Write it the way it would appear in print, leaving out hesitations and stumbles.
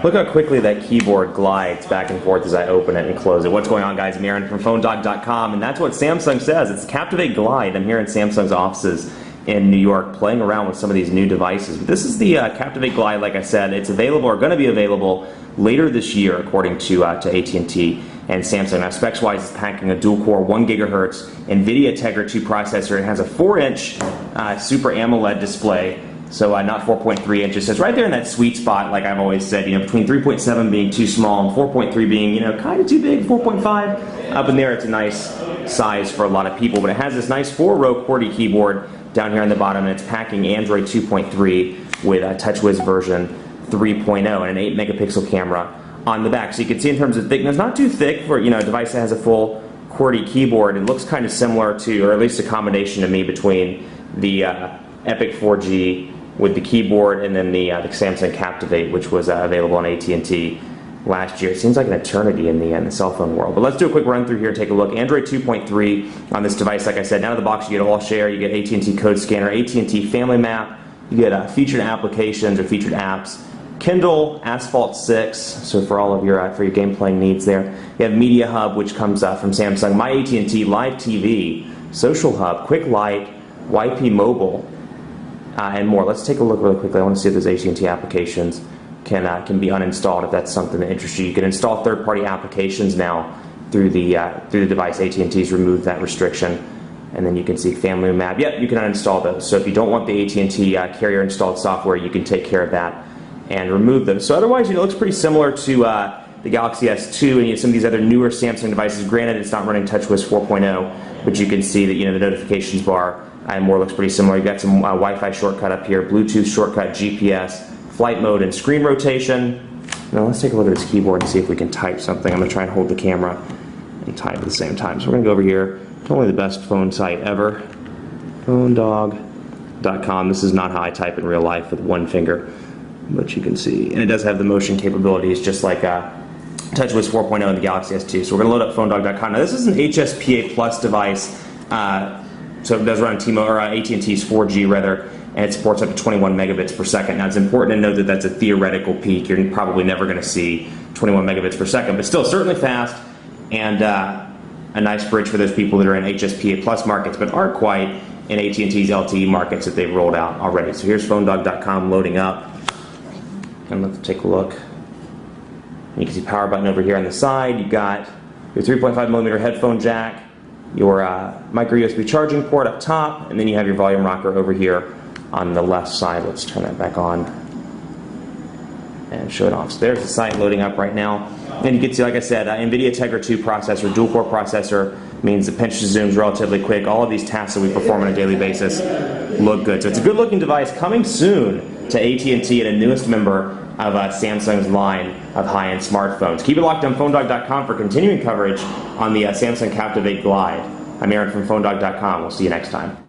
Look how quickly that keyboard glides back and forth as I open it and close it. What's going on, guys? I'm Aaron from PhoneDog.com, and that's what Samsung says. It's Captivate Glide. I'm here in Samsung's offices in New York playing around with some of these new devices. But this is the Captivate Glide, like I said. It's available, or going to be available, later this year, according to AT&T and Samsung. Now, specs-wise, it's packing a dual-core 1 GHz NVIDIA Tegra 2 processor. It has a 4-inch Super AMOLED display, so not 4.3 inches. So it's right there in that sweet spot, like I've always said, between 3.7 being too small and 4.3 being, kind of too big, 4.5. Up in there, it's a nice size for a lot of people, but it has this nice 4-row QWERTY keyboard down here on the bottom, and it's packing Android 2.3 with a TouchWiz version 3.0 and an 8-megapixel camera on the back. So you can see in terms of thickness, not too thick for a device that has a full QWERTY keyboard. It looks kind of similar to, or at least a combination to me, between the Epic 4G with the keyboard and then the Samsung Captivate, which was available on AT&T last year. It seems like an eternity in the cell phone world. But let's do a quick run through here, take a look. Android 2.3 on this device, like I said. Out of the box, you get All Share, you get AT&T Code Scanner, AT&T Family Map, you get featured applications or featured apps, Kindle, Asphalt 6, so for all of your game playing needs there. You have Media Hub, which comes from Samsung, My AT&T, Live TV, Social Hub, Quick Light, YP Mobile, and more. Let's take a look really quickly. I want to see if those AT&T applications can be uninstalled if that's something that interests you. You can install third-party applications now through the device. AT&T's removed that restriction. And then you can see Family Map. Yep, you can uninstall those. So if you don't want the AT&T carrier installed software, you can take care of that and remove them. So otherwise, it looks pretty similar to the Galaxy S2 and some of these other newer Samsung devices. Granted, it's not running TouchWiz 4.0, but you can see that the notifications bar and more looks pretty similar. You've got some Wi-Fi shortcut up here, Bluetooth shortcut, GPS, flight mode, and screen rotation. Now let's take a look at this keyboard and see if we can type something. I'm going to try and hold the camera and type at the same time. So we're going to go over here. Totally the best phone site ever, PhoneDog.com. This is not how I type in real life with one finger, but you can see. And it does have the motion capabilities just like TouchWiz 4.0 and the Galaxy S2. So we're going to load up PhoneDog.com. Now this is an HSPA Plus device, so it does run AT&T's 4G rather, and it supports up to 21 megabits per second. Now it's important to note that that's a theoretical peak. You're probably never going to see 21 megabits per second, but still certainly fast, and a nice bridge for those people that are in HSPA Plus markets but aren't quite in AT&T's LTE markets that they've rolled out already. So here's PhoneDog.com loading up, and let's take a look. You can see power button over here on the side. You've got your 3.5mm headphone jack, your micro USB charging port up top, and then you have your volume rocker over here on the left side. Let's turn that back on and show it off. So there's the site loading up right now. And you can see, like I said, NVIDIA Tegra 2 processor, dual-core processor, means the pinch to zoom is relatively quick. All of these tasks that we perform on a daily basis look good. So it's a good-looking device coming soon to AT&T and a newest member of Samsung's line of high-end smartphones. Keep it locked on PhoneDog.com for continuing coverage on the Samsung Captivate Glide. I'm Aaron from PhoneDog.com. We'll see you next time.